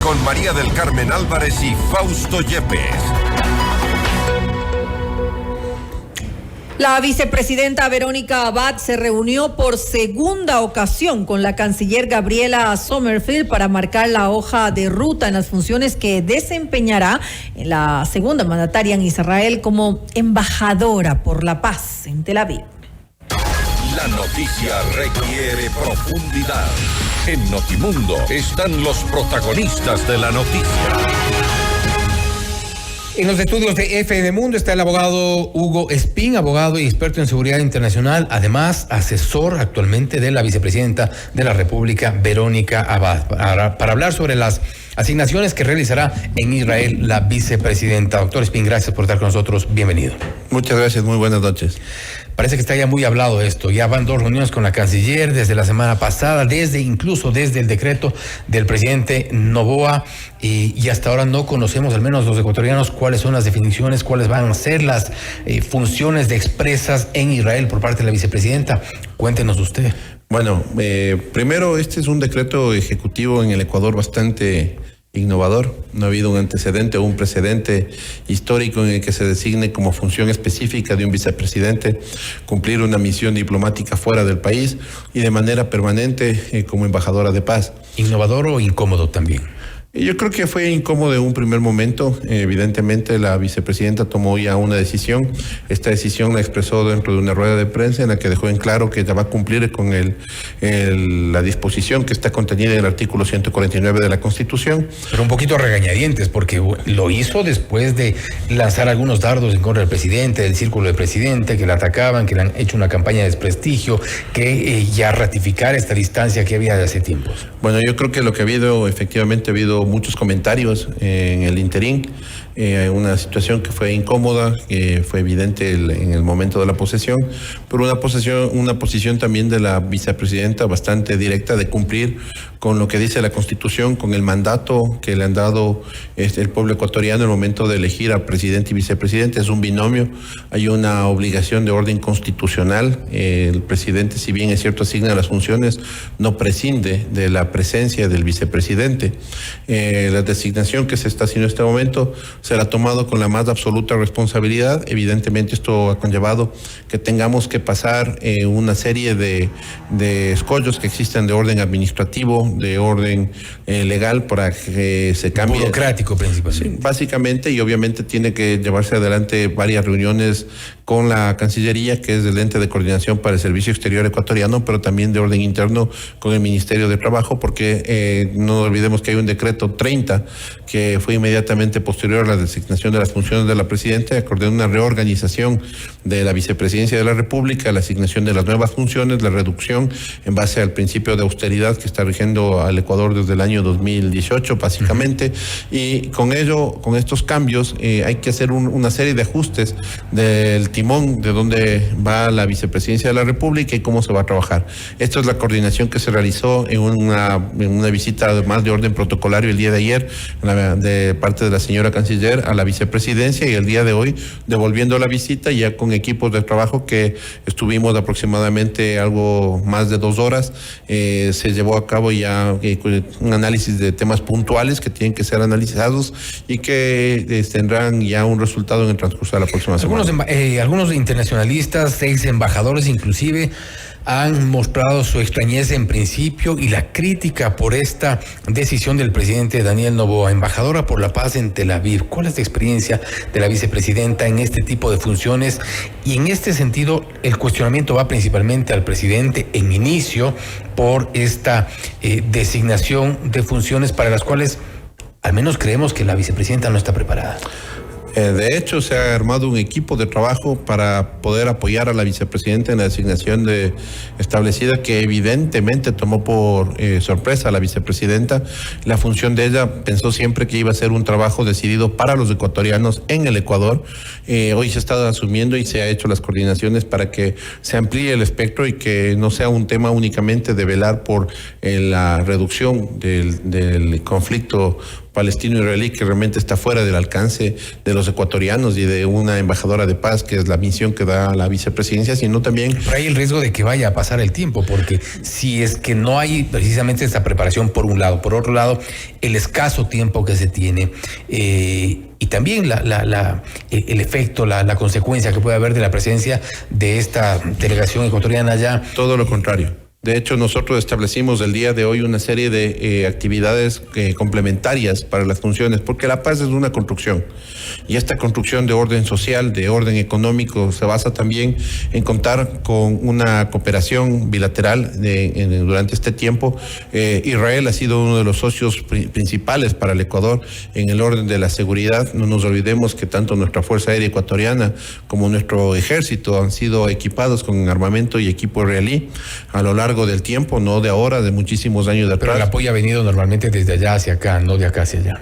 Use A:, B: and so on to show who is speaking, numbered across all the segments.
A: con María del Carmen Álvarez y Fausto Yepes.
B: La vicepresidenta Verónica Abad se reunió por segunda ocasión con la canciller Gabriela Sommerfield para marcar la hoja de ruta en las funciones que desempeñará en la segunda mandataria en Israel como embajadora por la paz en Tel Aviv.
A: La noticia requiere profundidad. En Notimundo están los protagonistas de la noticia.
C: En los estudios de FM Mundo está el abogado Hugo Espín, abogado y experto en seguridad internacional, además asesor actualmente de la vicepresidenta de la República, Verónica Abad, para hablar sobre las asignaciones que realizará en Israel la vicepresidenta. Doctor Espín, gracias por estar con nosotros. Bienvenido.
D: Muchas gracias, muy buenas noches.
C: Parece que está ya muy hablado esto. Ya van 2 reuniones con la canciller desde la semana pasada, incluso desde el decreto del presidente Noboa, y hasta ahora no conocemos, al menos los ecuatorianos, cuáles son las definiciones, cuáles van a ser las funciones de expresas en Israel por parte de la vicepresidenta. Cuéntenos usted.
D: Bueno, primero, este es un decreto ejecutivo en el Ecuador bastante innovador. No ha habido un antecedente o un precedente histórico en el que se designe como función específica de un vicepresidente cumplir una misión diplomática fuera del país y de manera permanente como embajadora de paz.
C: ¿Innovador o incómodo también?
D: Yo creo que fue incómodo en un primer momento. Evidentemente la vicepresidenta tomó ya una decisión. Esta decisión la expresó dentro de una rueda de prensa en la que dejó en claro que ya va a cumplir con la disposición que está contenida en el artículo 149 de la Constitución.
C: Pero un poquito a regañadientes, porque lo hizo después de lanzar algunos dardos en contra del presidente, del círculo del presidente, que le atacaban, que le han hecho una campaña de desprestigio, que ya ratificar esta distancia que había de hace tiempos.
D: Bueno, yo creo que lo que efectivamente ha habido muchos comentarios en el interín, una situación que fue incómoda, que fue evidente en el momento de la posesión, pero una posición también de la vicepresidenta bastante directa de cumplir con lo que dice la Constitución, con el mandato que le han dado el pueblo ecuatoriano en el momento de elegir a presidente y vicepresidente. Es un binomio, hay una obligación de orden constitucional. El presidente, si bien es cierto asigna las funciones, no prescinde de la presencia del vicepresidente. La designación que se está haciendo en este momento se la ha tomado con la más absoluta responsabilidad. Evidentemente esto ha conllevado que tengamos que pasar una serie de escollos que existen de orden administrativo, de orden legal, para que se cambie.
C: Burocrático principalmente.
D: Sí, básicamente, y obviamente tiene que llevarse adelante varias reuniones con la Cancillería, que es el ente de coordinación para el Servicio Exterior ecuatoriano, pero también de orden interno con el Ministerio de Trabajo, porque no olvidemos que hay un decreto 30 que fue inmediatamente posterior a la designación de las funciones de la presidenta, acordó una reorganización de la vicepresidencia de la República, la asignación de las nuevas funciones, la reducción en base al principio de austeridad que está rigiendo al Ecuador desde el año 2018, básicamente, y con ello, con estos cambios, hay que hacer una serie de ajustes del timón de dónde va la vicepresidencia de la República y cómo se va a trabajar. Esto es la coordinación que se realizó en una visita más de orden protocolario el día de ayer de parte de la señora canciller a la vicepresidencia, y el día de hoy devolviendo la visita ya con equipos de trabajo que estuvimos aproximadamente algo más de 2 horas. Se llevó a cabo ya un análisis de temas puntuales que tienen que ser analizados y que tendrán ya un resultado en el transcurso de la próxima semana.
C: Algunos internacionalistas, 6 embajadores inclusive, han mostrado su extrañeza en principio y la crítica por esta decisión del presidente Daniel Noboa, embajadora por la paz en Tel Aviv. ¿Cuál es la experiencia de la vicepresidenta en este tipo de funciones? Y en este sentido, el cuestionamiento va principalmente al presidente en inicio por esta designación de funciones para las cuales al menos creemos que la vicepresidenta no está preparada.
D: De hecho, se ha armado un equipo de trabajo para poder apoyar a la vicepresidenta en la designación establecida, que evidentemente tomó por sorpresa a la vicepresidenta. La función de ella pensó siempre que iba a ser un trabajo decidido para los ecuatorianos en el Ecuador. Hoy se está asumiendo y se ha hecho las coordinaciones para que se amplíe el espectro y que no sea un tema únicamente de velar por la reducción del conflicto palestino-israelí que realmente está fuera del alcance de los ecuatorianos y de una embajadora de paz, que es la misión que da la vicepresidencia, sino también...
C: Pero hay el riesgo de que vaya a pasar el tiempo, porque si es que no hay precisamente esta preparación por un lado, por otro lado, el escaso tiempo que se tiene, y también el efecto, la consecuencia que puede haber de la presencia de esta delegación ecuatoriana allá.
D: Todo lo contrario. De hecho, nosotros establecimos el día de hoy una serie de actividades complementarias para las funciones, porque la paz es una construcción. Y esta construcción de orden social, de orden económico, se basa también en contar con una cooperación bilateral durante este tiempo. Israel ha sido uno de los socios principales para el Ecuador en el orden de la seguridad. No nos olvidemos que tanto nuestra Fuerza Aérea Ecuatoriana como nuestro ejército han sido equipados con armamento y equipo israelí a lo largo del tiempo, no de ahora, de muchísimos años de atrás.
C: Pero el apoyo ha venido normalmente desde allá hacia acá, no de acá hacia allá.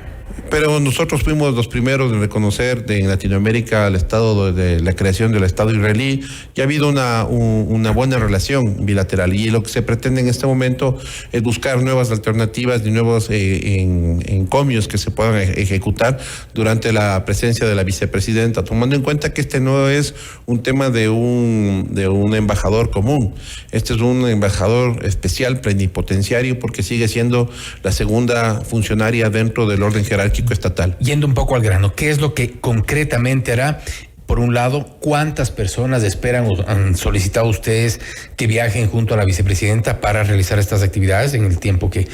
D: Pero nosotros fuimos los primeros en reconocer en Latinoamérica el Estado de la creación del Estado israelí, y ha habido una buena relación bilateral, y lo que se pretende en este momento es buscar nuevas alternativas y nuevos encomios que se puedan ejecutar durante la presencia de la vicepresidenta, tomando en cuenta que este no es un tema de un embajador común. Este es un embajador especial, plenipotenciario, porque sigue siendo la segunda funcionaria dentro del orden jerárquico estatal.
C: Yendo un poco al grano, ¿qué es lo que concretamente hará? Por un lado, ¿cuántas personas esperan o han solicitado ustedes que viajen junto a la vicepresidenta para realizar estas actividades en el tiempo que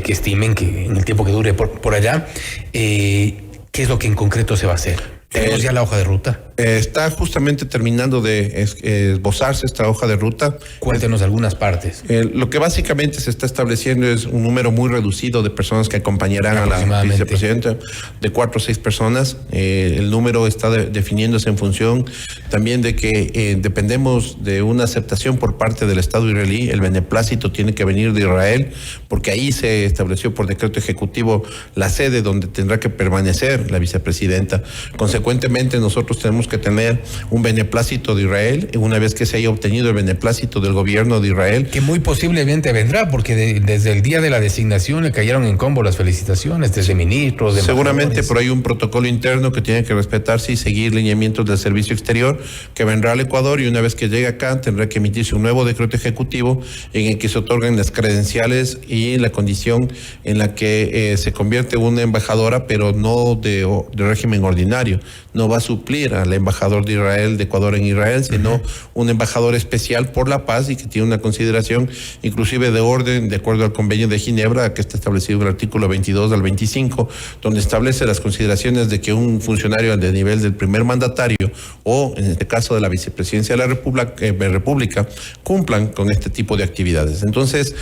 C: estimen, en el tiempo que dure por allá? ¿Qué es lo que en concreto se va a hacer? ¿Tenemos ya la hoja de ruta?
D: Está justamente terminando de esbozarse esta hoja de ruta.
C: Cuéntenos algunas partes.
D: Lo que básicamente se está estableciendo es un número muy reducido de personas que acompañarán a la vicepresidenta, de 4 o 6 personas. El número está definiéndose en función también de que dependemos de una aceptación por parte del Estado israelí. El beneplácito tiene que venir de Israel, porque ahí se estableció por decreto ejecutivo la sede donde tendrá que permanecer la vicepresidenta. Consecuentemente, nosotros tenemos que tener un beneplácito de Israel, y una vez que se haya obtenido el beneplácito del gobierno de Israel,
C: que muy posiblemente vendrá, porque desde el día de la designación le cayeron en combo las felicitaciones desde ministros, de
D: seguramente, pero hay un protocolo interno que tiene que respetarse y seguir lineamientos del servicio exterior, que vendrá al Ecuador, y una vez que llegue acá tendrá que emitirse un nuevo decreto ejecutivo en el que se otorguen las credenciales y la condición en la que se convierte una embajadora, pero no de régimen ordinario. No va a suplir al embajador de Israel, de Ecuador en Israel, sino un embajador especial por la paz, y que tiene una consideración inclusive de orden, de acuerdo al convenio de Ginebra, que está establecido en el artículo 22 al 25, donde establece las consideraciones de que un funcionario de nivel del primer mandatario, o en este caso de la vicepresidencia de la República, cumplan con este tipo de actividades. Entonces,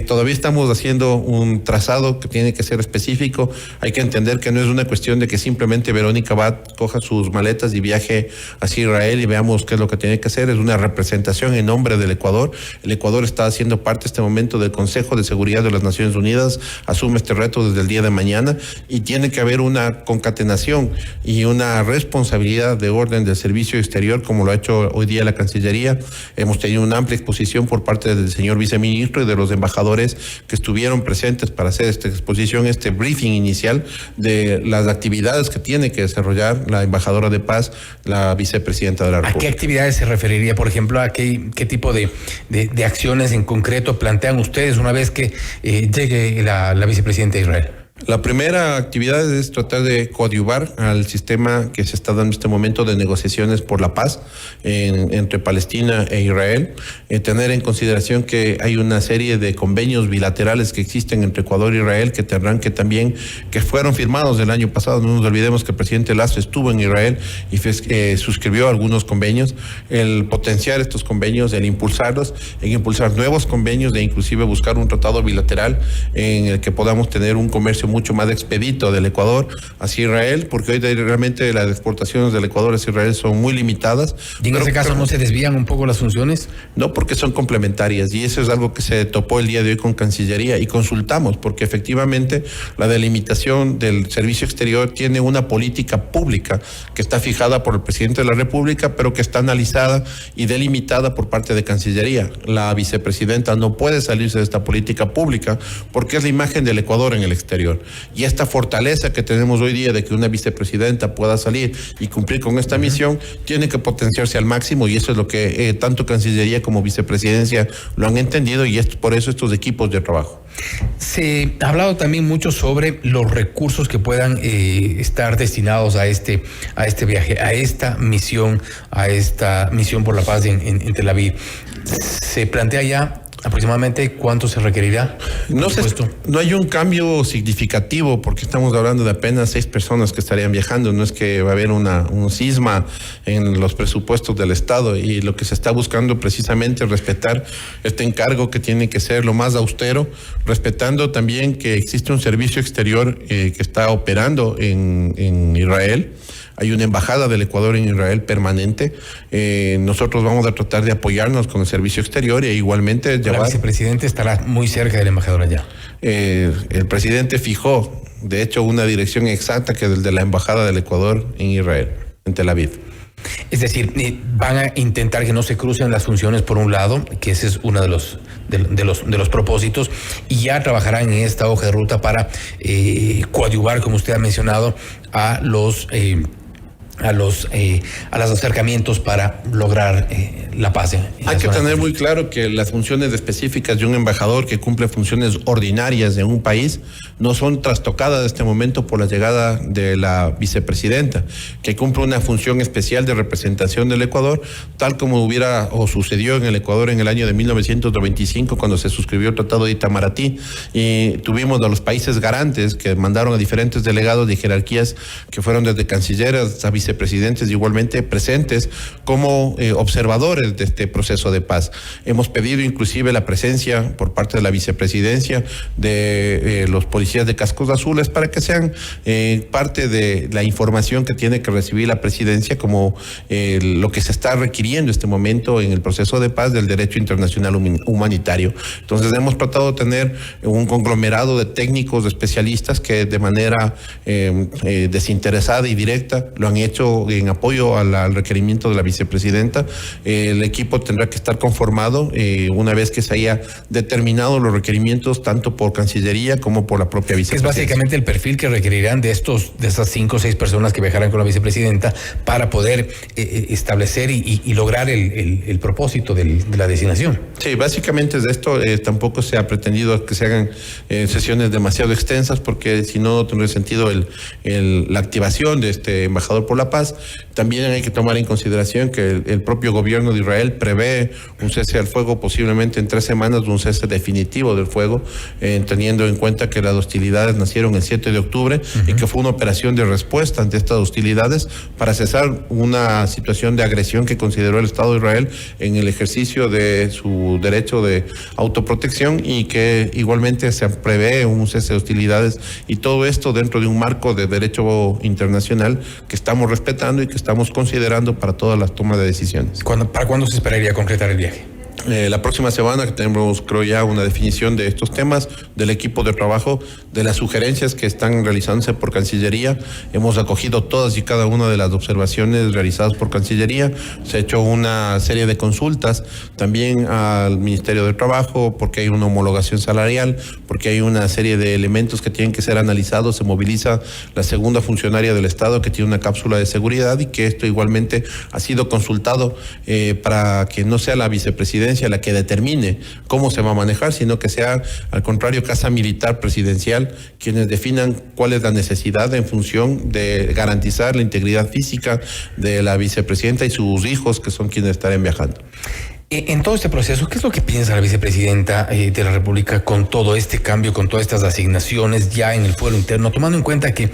D: todavía estamos haciendo un trazado que tiene que ser específico. Hay que entender que no es una cuestión de que simplemente Verónica Abad coja sus maletas y viaje hacia Israel y veamos qué es lo que tiene que hacer. Es una representación en nombre del Ecuador. El Ecuador está haciendo parte este momento del Consejo de Seguridad de las Naciones Unidas, asume este reto desde el día de mañana, y tiene que haber una concatenación y una responsabilidad de orden del servicio exterior, como lo ha hecho hoy día la Cancillería. Hemos tenido una amplia exposición por parte del señor viceministro y de los embajadores que estuvieron presentes para hacer esta exposición, este briefing inicial de las actividades que tiene que desarrollar la embajadora de paz, la vicepresidenta de la República.
C: ¿A qué actividades se referiría, por ejemplo? ¿A qué tipo de acciones en concreto plantean ustedes una vez que llegue la vicepresidenta de Israel?
D: La primera actividad es tratar de coadyuvar al sistema que se está dando en este momento de negociaciones por la paz entre Palestina e Israel, tener en consideración que hay una serie de convenios bilaterales que existen entre Ecuador e Israel que tendrán que también, que fueron firmados el año pasado. No nos olvidemos que el presidente Lazo estuvo en Israel y suscribió algunos convenios. El potenciar estos convenios, el impulsarlos, en impulsar nuevos convenios, e inclusive buscar un tratado bilateral en el que podamos tener un comercio mucho más expedito del Ecuador hacia Israel, porque hoy realmente las exportaciones del Ecuador hacia Israel son muy limitadas.
C: ¿Y en ese caso no se desvían un poco las funciones?
D: No, porque son complementarias, y eso es algo que se topó el día de hoy con Cancillería y consultamos, porque efectivamente la delimitación del servicio exterior tiene una política pública que está fijada por el presidente de la República, pero que está analizada y delimitada por parte de Cancillería. La vicepresidenta no puede salirse de esta política pública porque es la imagen del Ecuador en el exterior. Exterior. Y esta fortaleza que tenemos hoy día de que una vicepresidenta pueda salir y cumplir con esta misión, tiene que potenciarse al máximo, y eso es lo que tanto Cancillería como Vicepresidencia lo han entendido, y es por eso estos equipos de trabajo.
C: Se ha hablado también mucho sobre los recursos que puedan estar destinados a este viaje, a esta misión por la paz en Tel Aviv. ¿Se plantea ya aproximadamente cuánto se requerirá?
D: No hay un cambio significativo, porque estamos hablando de apenas 6 personas que estarían viajando. No es que va a haber un cisma en los presupuestos del Estado, y lo que se está buscando precisamente es respetar este encargo, que tiene que ser lo más austero, respetando también que existe un servicio exterior que está operando en Israel. Hay una embajada del Ecuador en Israel permanente. Nosotros vamos a tratar de apoyarnos con el servicio exterior, e igualmente
C: llevar... La vicepresidente estará muy cerca del embajador allá.
D: El presidente fijó, de hecho, una dirección exacta, que es el de la embajada del Ecuador en Israel, en Tel Aviv.
C: Es decir, van a intentar que no se crucen las funciones por un lado, que ese es uno de los propósitos, y ya trabajarán en esta hoja de ruta para coadyuvar, como usted ha mencionado, a los acercamientos para lograr la paz.
D: Hay que tener muy claro que las funciones específicas de un embajador que cumple funciones ordinarias en un país no son trastocadas en este momento por la llegada de la vicepresidenta, que cumple una función especial de representación del Ecuador, tal como sucedió en el Ecuador en el año de 1995, cuando se suscribió el Tratado de Itamaraty, y tuvimos a los países garantes que mandaron a diferentes delegados de jerarquías que fueron desde cancilleras a vicepresidentes, igualmente presentes como observadores de este proceso de paz. Hemos pedido inclusive la presencia por parte de la vicepresidencia de los policías de cascos azules, para que sean parte de la información que tiene que recibir la presidencia, como lo que se está requiriendo en este momento en el proceso de paz del derecho internacional humanitario. Entonces hemos tratado de tener un conglomerado de técnicos, de especialistas, que de manera desinteresada y directa lo han hecho en apoyo al requerimiento de la vicepresidenta. El equipo tendrá que estar conformado una vez que se haya determinado los requerimientos, tanto por Cancillería como por la propia vicepresidenta.
C: Es básicamente el perfil que requerirán de esas 5 o 6 personas que viajarán con la vicepresidenta para poder establecer y lograr el propósito de la designación.
D: Sí, básicamente es de esto. Tampoco se ha pretendido que se hagan sesiones demasiado extensas, porque si no tendría sentido la activación de este embajador por la paz. También hay que tomar en consideración que el propio gobierno de Israel prevé un cese al fuego, posiblemente en 3 semanas, un cese definitivo del fuego, teniendo en cuenta que las hostilidades nacieron el 7 de octubre y que fue una operación de respuesta ante estas hostilidades para cesar una situación de agresión que consideró el Estado de Israel en el ejercicio de su derecho de autoprotección, y que igualmente se prevé un cese de hostilidades, y todo esto dentro de un marco de derecho internacional que estamos respetando y que estamos considerando para todas las tomas de decisiones.
C: ¿Para cuándo se esperaría concretar el viaje?
D: La próxima semana, que tenemos, creo, ya una definición de estos temas, del equipo de trabajo, de las sugerencias que están realizándose por Cancillería. Hemos acogido todas y cada una de las observaciones realizadas por Cancillería. Se ha hecho una serie de consultas también al Ministerio de Trabajo, porque hay una homologación salarial, porque hay una serie de elementos que tienen que ser analizados. Se moviliza la segunda funcionaria del Estado, que tiene una cápsula de seguridad, y que esto igualmente ha sido consultado para que no sea la vicepresidencia la que determine cómo se va a manejar, sino que sea, al contrario, Casa Militar Presidencial quienes definan cuál es la necesidad en función de garantizar la integridad física de la vicepresidenta y sus hijos, que son quienes estarán viajando.
C: En todo este proceso, ¿qué es lo que piensa la vicepresidenta de la República con todo este cambio, con todas estas asignaciones ya en el fuero interno, tomando en cuenta que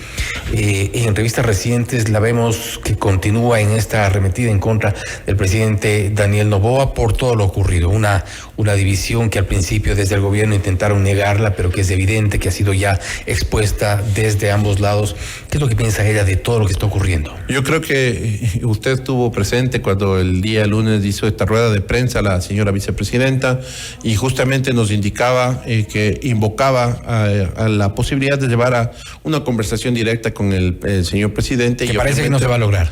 C: en entrevistas recientes la vemos que continúa en esta arremetida en contra del presidente Daniel Noboa por todo lo ocurrido? Una división que al principio desde el gobierno intentaron negarla, pero que es evidente que ha sido ya expuesta desde ambos lados. ¿Qué es lo que piensa ella de todo lo que está ocurriendo?
D: Yo creo que usted estuvo presente cuando el día lunes hizo esta rueda de prensa a la señora vicepresidenta, y justamente nos indicaba que invocaba a la posibilidad de llevar a una conversación directa con el señor presidente.
C: Que parece que no se va a lograr.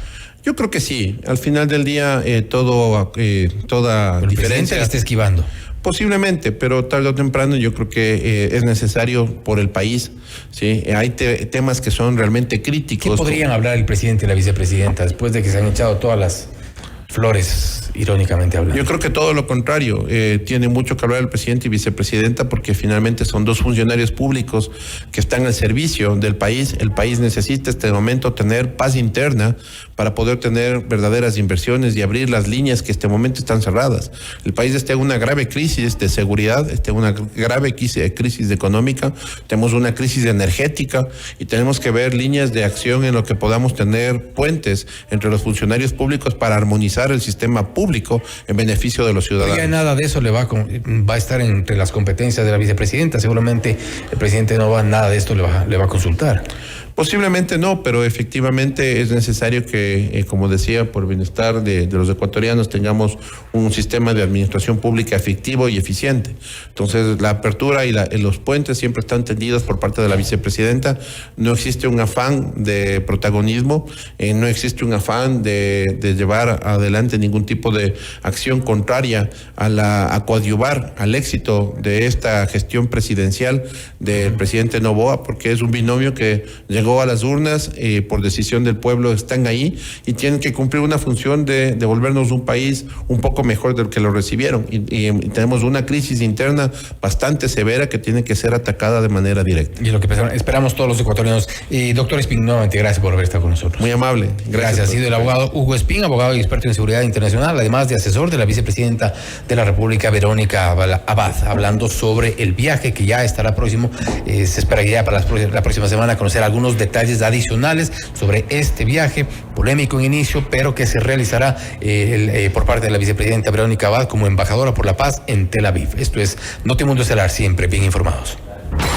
D: Yo creo que sí. Al final del día, toda
C: El presidente
D: diferencia
C: le está esquivando.
D: Posiblemente, pero tarde o temprano yo creo que es necesario por el país. Sí, hay temas que son realmente críticos.
C: ¿Qué podrían hablar el presidente y la vicepresidenta después de que se han echado todas las flores, irónicamente hablando?
D: Yo creo que todo lo contrario. Tiene mucho que hablar el presidente y vicepresidenta porque finalmente son dos funcionarios públicos que están al servicio del país. El país necesita este momento tener paz interna para poder tener verdaderas inversiones y abrir las líneas que este momento están cerradas. El país está en una grave crisis de seguridad, está en una grave crisis económica, tenemos una crisis energética y tenemos que ver líneas de acción en lo que podamos tener puentes entre los funcionarios públicos para armonizar el sistema público en beneficio de los ciudadanos.
C: Ya nada de eso va a estar entre las competencias de la vicepresidenta. Seguramente el presidente nada de esto le va a consultar.
D: Posiblemente no, pero efectivamente es necesario que, como decía, por bienestar de los ecuatorianos tengamos un sistema de administración pública efectivo y eficiente. Entonces, la apertura y los puentes siempre están tendidos por parte de la vicepresidenta. No existe un afán de protagonismo, no existe un afán de llevar adelante ningún tipo de acción contraria a coadyuvar al éxito de esta gestión presidencial del presidente Noboa, porque es un binomio que llegó a las urnas por decisión del pueblo, están ahí y tienen que cumplir una función de devolvernos un país un poco mejor del que lo recibieron y tenemos una crisis interna bastante severa que tiene que ser atacada de manera directa.
C: Y lo que esperamos todos los ecuatorianos. Doctor Espín, nuevamente gracias por haber estado con nosotros.
D: Muy amable.
C: Gracias. Ha sido el abogado Hugo Espín, abogado y experto en seguridad internacional, además de asesor de la vicepresidenta de la República, Verónica Abad, hablando sobre el viaje que ya estará próximo. Se espera que ya para la próxima semana conocer algunos detalles adicionales sobre este viaje, polémico en inicio, pero que se realizará por parte de la vicepresidenta Verónica Abad como embajadora por la paz en Tel Aviv. Esto es Notimundo Estelar, siempre bien informados.